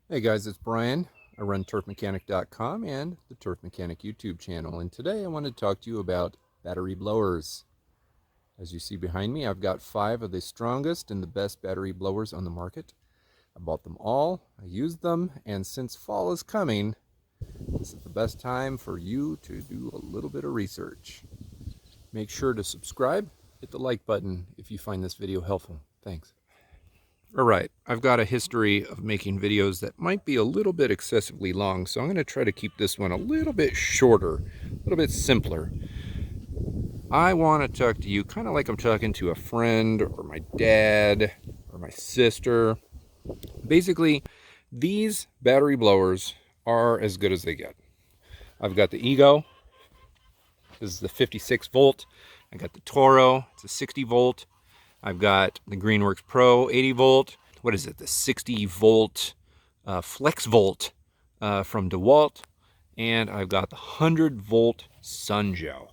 Hey guys, it's Brian. I run turfmechanic.com and the Turf Mechanic YouTube channel, and today I want to talk to you about battery blowers. As you see behind me, I've got 5 of the strongest and the best battery blowers on the market. I bought them all, I used them, and since fall is coming, this is the best time for you to do a little bit of research. Make sure to subscribe, hit the like button if you find this video helpful. Thanks. Alright, I've got a history of making videos that might be a little bit excessively long, so I'm going to try to keep this one a little bit shorter, a little bit simpler. I want to talk to you kind of like I'm talking to a friend or my dad or my sister. Basically, these battery blowers are as good as they get. I've got the Ego. This is the 56 volt. I got the Toro. It's a 60 volt. I've got the Greenworks Pro 80 volt. What is it? The 60 volt flex volt from DeWalt. And I've got the 100 volt Sunjo.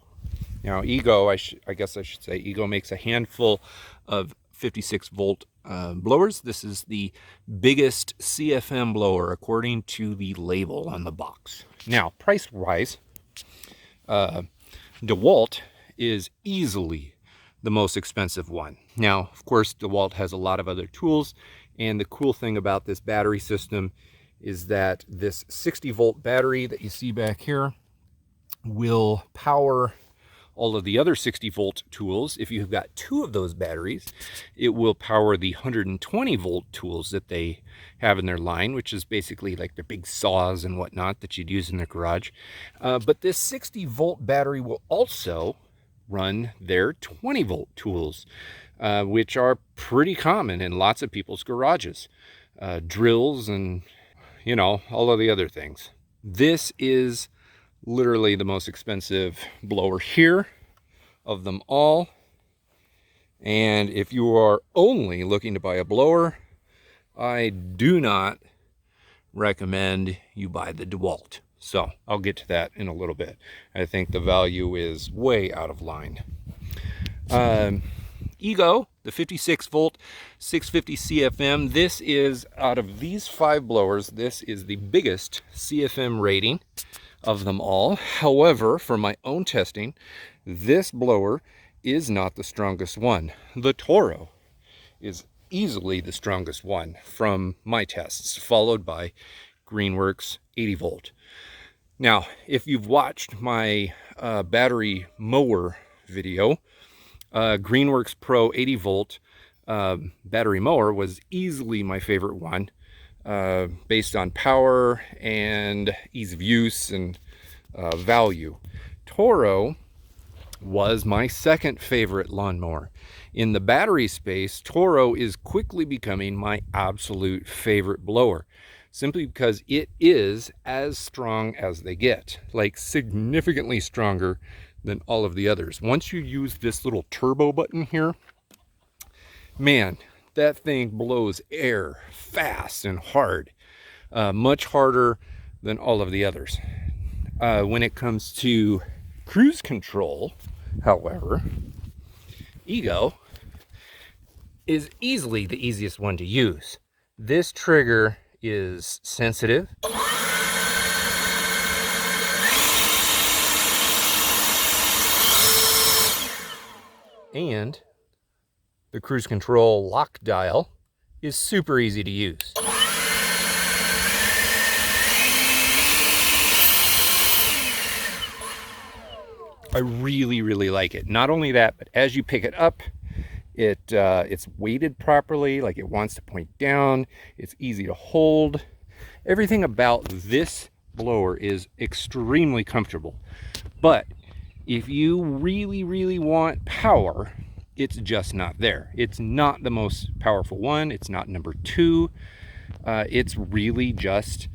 Now Ego, I guess I should say, Ego makes a handful of 56 volt blowers. This is the biggest CFM blower according to the label on the box. Now, price wise, DeWalt is easily the most expensive one. Now, of course, DeWalt has a lot of other tools, and the cool thing about this battery system is that this 60 volt battery that you see back here will power all of the other 60 volt tools. If you've got 2 of those batteries, it will power the 120 volt tools that they have in their line, which is basically like their big saws and whatnot that you'd use in the garage. But this 60 volt battery will also run their 20 volt tools, which are pretty common in lots of people's garages, drills and, you know, all of the other things. This is literally the most expensive blower here of them all. And if you are only looking to buy a blower, I do not recommend you buy the DeWalt. So I'll get to that in a little bit. I think the value is way out of line. Ego, the 56 volt 650 CFM. This is, out of these 5 blowers, this is the biggest CFM rating of them all. However, for my own testing, this blower is not the strongest one. The Toro is easily the strongest one from my tests, followed by Greenworks 80 volt. Now, if you've watched my battery mower video, Greenworks Pro 80 volt battery mower was easily my favorite one, based on power and ease of use and value. Toro was my second favorite lawnmower. In the battery space, Toro is quickly becoming my absolute favorite blower, simply because it is as strong as they get, like significantly stronger than all of the others. Once you use this little turbo button here, man, that thing blows air fast and hard, much harder than all of the others. When it comes to cruise control, however, Ego is easily the easiest one to use. This trigger is sensitive. And the cruise control lock dial is super easy to use. I really, really like it. Not only that, but as you pick it up, it's weighted properly, like it wants to point down. It's easy to hold. Everything about this blower is extremely comfortable. But if you really, really want power, it's just not there. It's not the most powerful one. It's not number 2. It's really just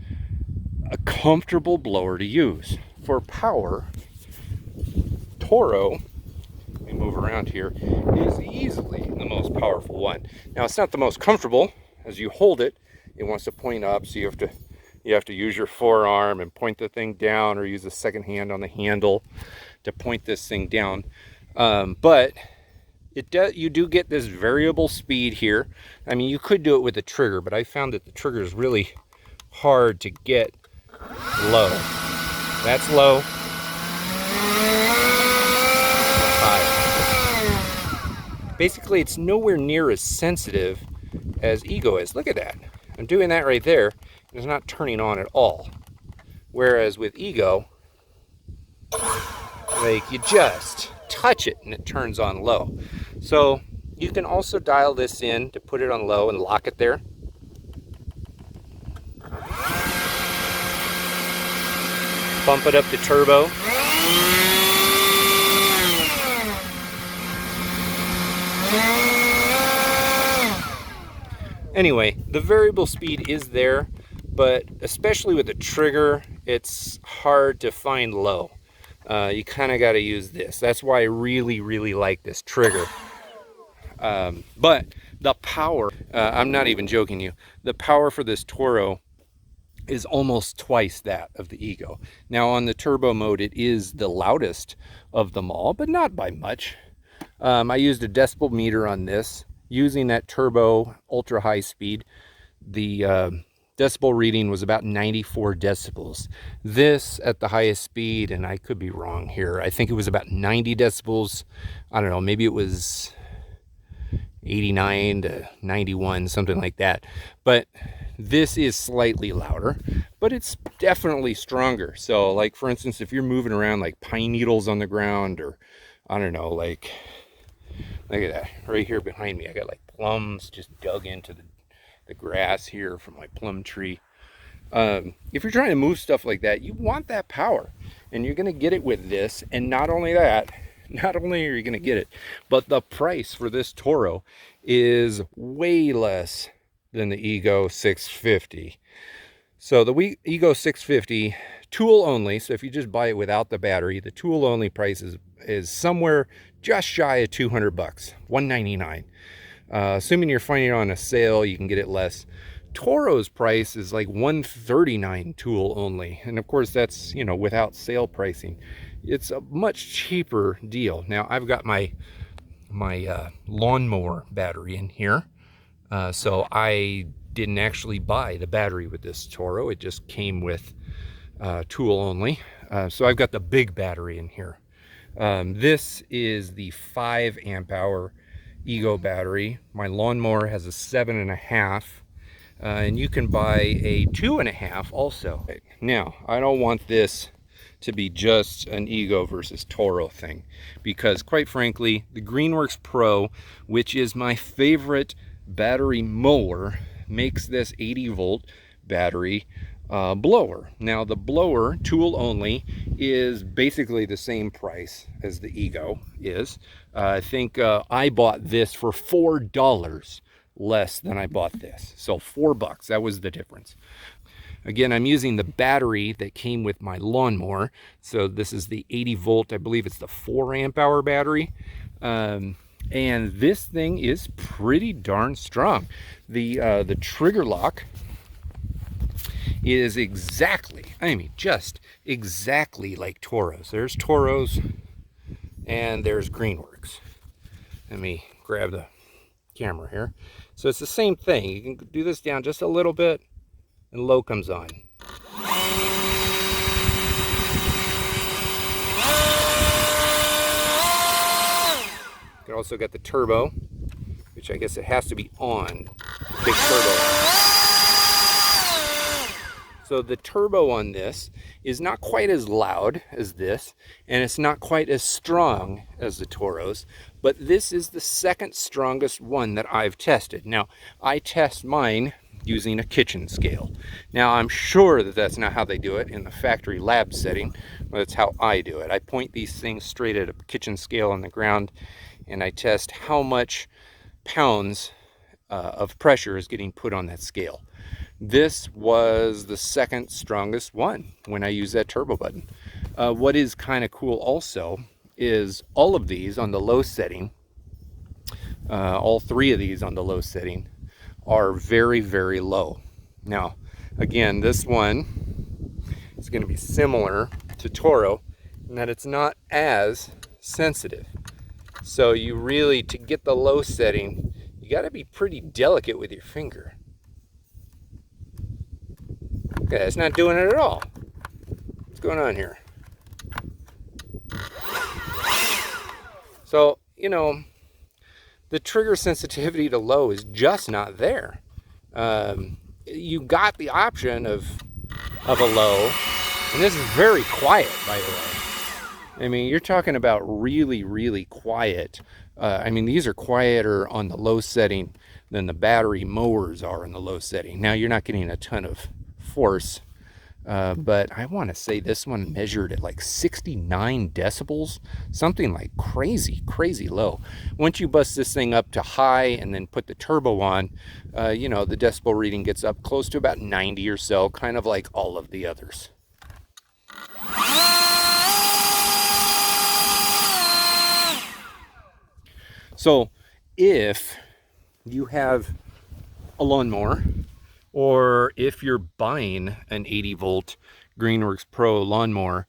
a comfortable blower to use. For power, Toro, let me move around here, is easily the most powerful one. Now, it's not the most comfortable. As you hold it, it wants to point up, so you have to use your forearm and point the thing down, or use the second hand on the handle to point this thing down. But you do get this variable speed here. I mean, you could do it with the trigger, but I found that the trigger is really hard to get low. That's low. High. Basically, it's nowhere near as sensitive as Ego is. Look at that. I'm doing that right there, and it's not turning on at all. Whereas with Ego, like, you just touch it and it turns on low. So you can also dial this in to put it on low and lock it there. Bump it up to turbo. Anyway, the variable speed is there, but especially with the trigger, it's hard to find low. You kind of got to use this. That's why I really, really like this trigger. But the power, I'm not even joking you, the power for this Toro is almost twice that of the Ego. Now on the turbo mode, it is the loudest of them all, but not by much. I used a decibel meter on this. Using that turbo ultra high speed, the decibel reading was about 94 decibels. This at the highest speed, and I could be wrong here, I think it was about 90 decibels. I don't know, maybe it was 89 to 91, something like that. But this is slightly louder, but it's definitely stronger. So like, for instance, if you're moving around like pine needles on the ground, or I don't know, like, look at that right here behind me, I got like plums just dug into the grass here from my plum tree. If you're trying to move stuff like that, you want that power, and you're going to get it with this. And not only that, not only are you going to get it, but the price for this Toro is way less than the Ego 650. So the Ego 650 tool only, so if you just buy it without the battery, the tool only price is somewhere just shy of 200 bucks, $199. Assuming you're finding it on a sale, you can get it less. Toro's price is like $139 tool only, and of course that's, you know, without sale pricing. It's a much cheaper deal. Now I've got my lawnmower battery in here, so I didn't actually buy the battery with this Toro. It just came with tool only. So I've got the big battery in here. This is the 5 amp hour Ego battery. My lawnmower has a 7.5, and you can buy a 2.5 also. Now, I don't want this to be just an Ego versus Toro thing, because quite frankly, the Greenworks Pro, which is my favorite battery mower, makes this 80 volt battery blower. Now the blower, tool only, is basically the same price as the Ego is. I think I bought this for $4 less than I bought this. So $4, that was the difference. Again, I'm using the battery that came with my lawnmower. So this is the 80 volt, I believe it's the 4 amp hour battery. And this thing is pretty darn strong. The trigger lock is exactly, I mean, just exactly like Toro's. There's Toro's and there's Greenworks. Let me grab the camera here. So it's the same thing. You can do this down just a little bit and low comes on. You also got the turbo, which I guess it has to be on. Big turbo. So the turbo on this is not quite as loud as this, and it's not quite as strong as the Toro's, but this is the second strongest one that I've tested. Now, I test mine using a kitchen scale. Now, I'm sure that that's not how they do it in the factory lab setting, but that's how I do it. I point these things straight at a kitchen scale on the ground, and I test how much pounds of pressure is getting put on that scale. This was the second strongest one when I use that turbo button. What is kind of cool also is all of these on the low setting, all 3 of these on the low setting are very, very low. Now, again, this one is going to be similar to Toro in that it's not as sensitive. So you really, to get the low setting, you got to be pretty delicate with your finger. Okay, it's not doing it at all. What's going on here? So, you know, the trigger sensitivity to low is just not there. You got the option of a low, and this is very quiet, by the way. I mean, you're talking about really, really quiet. I mean, these are quieter on the low setting than the battery mowers are in the low setting. Now, you're not getting a ton of force, but I want to say this one measured at like 69 decibels, something like crazy, crazy low. Once you bust this thing up to high and then put the turbo on, you know, the decibel reading gets up close to about 90 or so, kind of like all of the others. So if you have a lawnmower, or if you're buying an 80 volt Greenworks Pro lawnmower,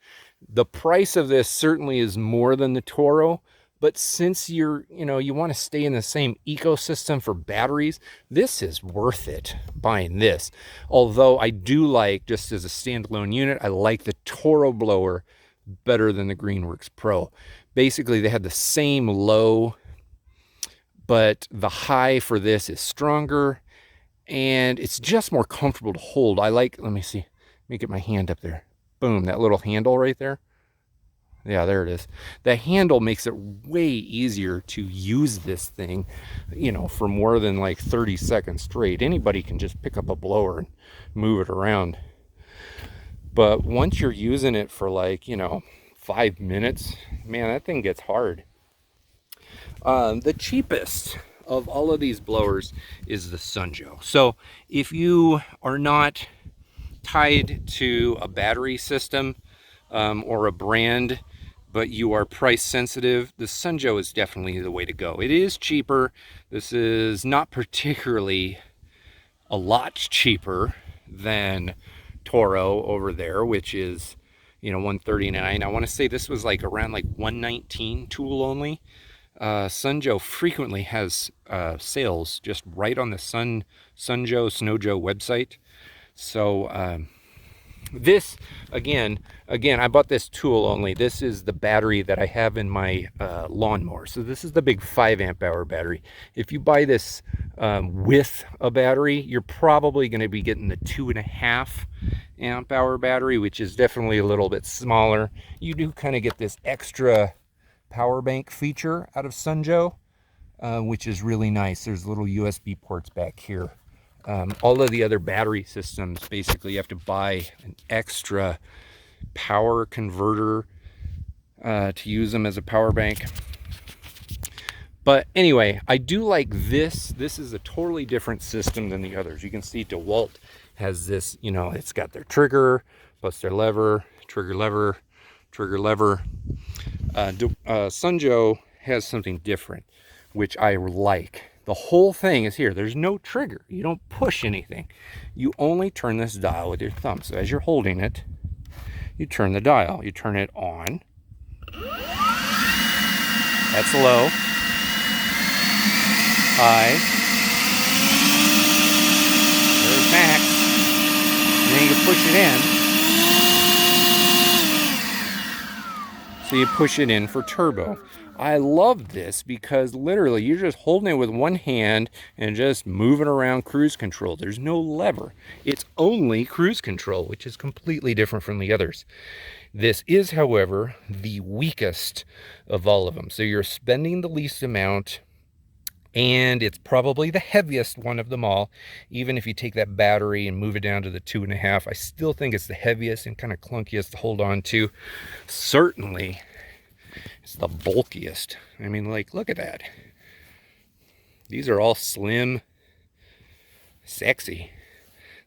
the price of this certainly is more than the Toro, but since you want to stay in the same ecosystem for batteries, this is worth it buying this. Although I do like, just as a standalone unit, I like the Toro blower better than the Greenworks Pro. Basically, they have the same low, but the high for this is stronger, and it's just more comfortable to hold. I like, let me see, let me get my hand up there. Boom, that little handle right there. Yeah, there it is. The handle makes it way easier to use this thing, you know, for more than like 30 seconds straight. Anybody can just pick up a blower and move it around. But once you're using it for like, you know, 5 minutes, man, that thing gets hard. The cheapest of all of these blowers is the Sunjo. So if you are not tied to a battery system or a brand, but you are price sensitive, the Sunjo is definitely the way to go. It is cheaper. This is not particularly a lot cheaper than Toro over there, which is, you know, $139. I want to say this was like around like $119 tool only. Sunjo frequently has sales just right on the Sunjo Snowjo website. So this again, I bought this tool only. This is the battery that I have in my lawnmower. So this is the big 5 amp hour battery. If you buy this with a battery, you're probably going to be getting the 2.5 amp hour battery, which is definitely a little bit smaller. You do kind of get this extra power bank feature out of Sunjo, which is really nice. There's little USB ports back here. All of the other battery systems, basically you have to buy an extra power converter to use them as a power bank. But anyway, I do like this. This is a totally different system than the others. You can see DeWalt has this, you know, it's got their trigger plus their lever, trigger lever, trigger lever. Sunjo has something different, which I like. The whole thing is here. There's no trigger. You don't push anything. You only turn this dial with your thumb. So as you're holding it, you turn the dial. You turn it on. That's low. High. There's max. And then you can push it in. So you push it in for turbo. I love this because literally you're just holding it with one hand and just moving around cruise control. There's no lever. It's only cruise control, which is completely different from the others. This is, however, the weakest of all of them. So you're spending the least amount, and it's probably the heaviest one of them all. Even if you take that battery and move it down to the 2.5, I still think it's the heaviest and kind of clunkiest to hold on to. Certainly, it's the bulkiest. I mean, like, look at that. These are all slim, sexy.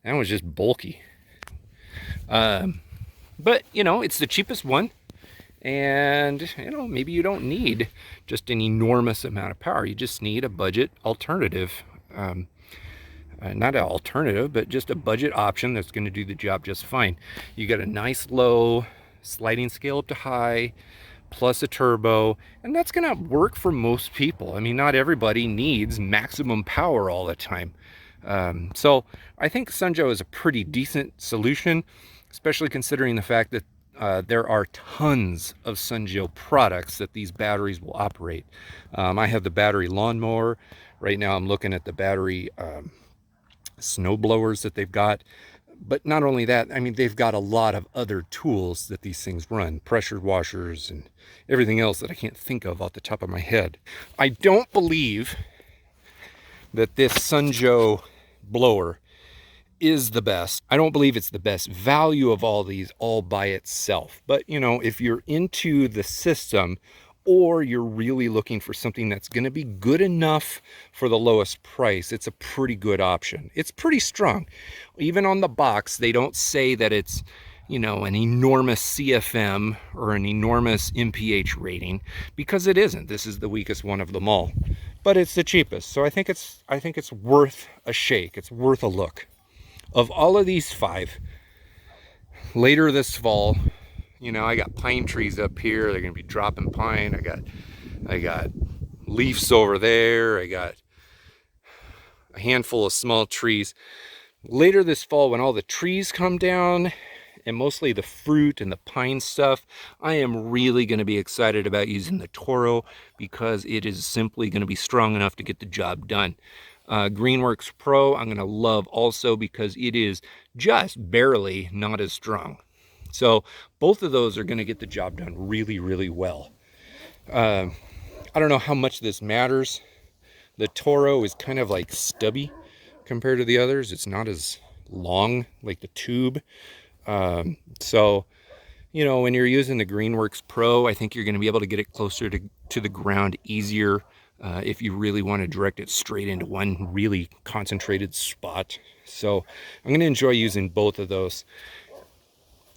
That one's just bulky. But, you know, it's the cheapest one. And, you know, maybe you don't need just an enormous amount of power. You just need a budget alternative. Not an alternative, but just a budget option that's going to do the job just fine. You got a nice low sliding scale up to high, plus a turbo, and that's going to work for most people. I mean, not everybody needs maximum power all the time. So I think Sunjo is a pretty decent solution, especially considering the fact that there are tons of Sunjo products that these batteries will operate. I have the battery lawnmower. Right now I'm looking at the battery snow blowers that they've got. But not only that, I mean, they've got a lot of other tools that these things run, pressure washers and everything else that I can't think of off the top of my head. I don't believe that this Sunjo blower is the best. I don't believe it's the best value of all these all by itself. But, you know, if you're into the system, or you're really looking for something that's going to be good enough for the lowest price, it's a pretty good option. It's pretty strong. Even on the box, they don't say that it's, you know, an enormous CFM or an enormous MPH rating, because it isn't. This is the weakest one of them all, but it's the cheapest. So I think it's worth a shake. It's worth a look. Of all of these 5, later this fall, you know, I got pine trees up here. They're going to be dropping pine. I got leaves over there. I got a handful of small trees. Later this fall, when all the trees come down, and mostly the fruit and the pine stuff, I am really going to be excited about using the Toro, because it is simply going to be strong enough to get the job done. Greenworks Pro, I'm going to love also, because it is just barely not as strong. So both of those are going to get the job done really, really well. I don't know how much this matters. The Toro is kind of like stubby compared to the others. It's not as long like the tube. So, you know, when you're using the Greenworks Pro, I think you're going to be able to get it closer to the ground easier if you really want to direct it straight into one really concentrated spot. So I'm going to enjoy using both of those.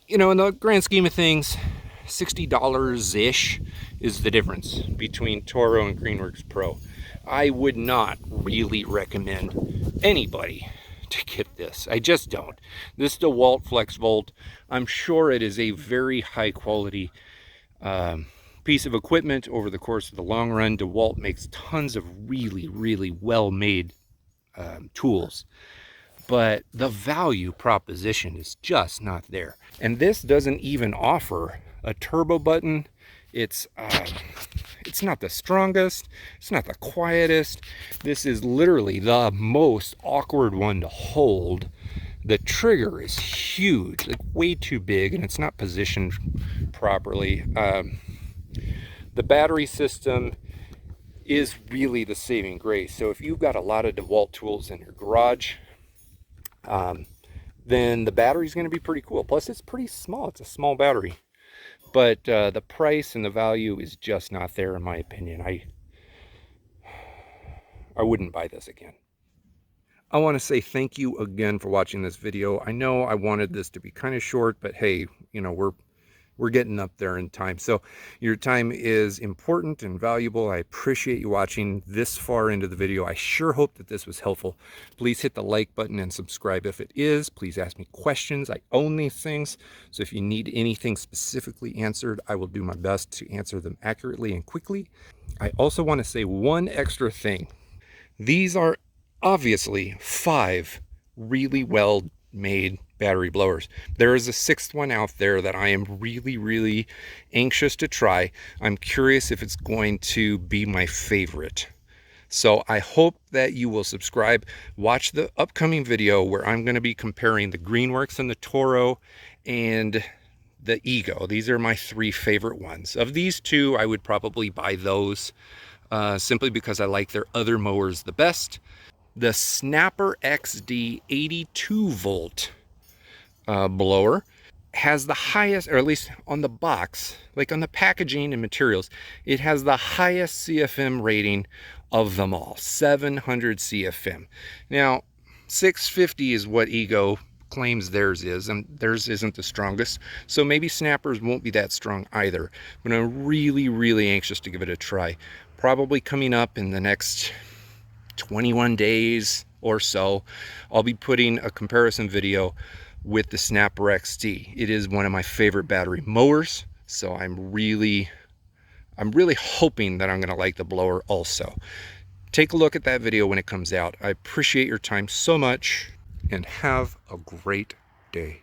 You know, in the grand scheme of things, $60-ish is the difference between Toro and Greenworks Pro. I would not really recommend anybody to get this. I just don't. This DeWalt FlexVolt, I'm sure it is a very high quality piece of equipment over the course of the long run. DeWalt makes tons of really, really well-made tools. But the value proposition is just not there. And this doesn't even offer a turbo button. It's not the strongest. It's not the quietest. This is literally the most awkward one to hold. The trigger is huge, like way too big, and it's not positioned properly. The battery system is really the saving grace. So if you've got a lot of DeWalt tools in your garage, then the battery is going to be pretty cool. Plus, it's pretty small. It's a small battery. But the price and the value is just not there, in my opinion. I wouldn't buy this again. I want to say thank you again for watching this video. I know I wanted this to be kind of short, but hey, you know, we're getting up there in time. So your time is important and valuable. I appreciate you watching this far into the video. I sure hope that this was helpful. Please hit the like button and subscribe if it is. Please ask me questions. I own these things. So if you need anything specifically answered, I will do my best to answer them accurately and quickly. I also want to say one extra thing. These are obviously 5 really well made battery blowers. There is a 6th one out there that I am really, really anxious to try. I'm curious if it's going to be my favorite. So I hope that you will subscribe. Watch the upcoming video where I'm going to be comparing the Greenworks and the Toro and the Ego. These are my 3 favorite ones. Of these 2, I would probably buy those simply because I like their other mowers the best. The Snapper XD 82 volt blower has the highest, or at least on the box, like on the packaging and materials, it has the highest CFM rating of them all, 700 CFM. Now, 650 is what Ego claims theirs is, and theirs isn't the strongest, so maybe Snappers won't be that strong either, but I'm really, really anxious to give it a try. Probably coming up in the next 21 days or so, I'll be putting a comparison video with the Snapper XD. It is one of my favorite battery mowers, so I'm really hoping that I'm going to like the blower also. take a look at that video when it comes out. I appreciate your time so much, and have a great day.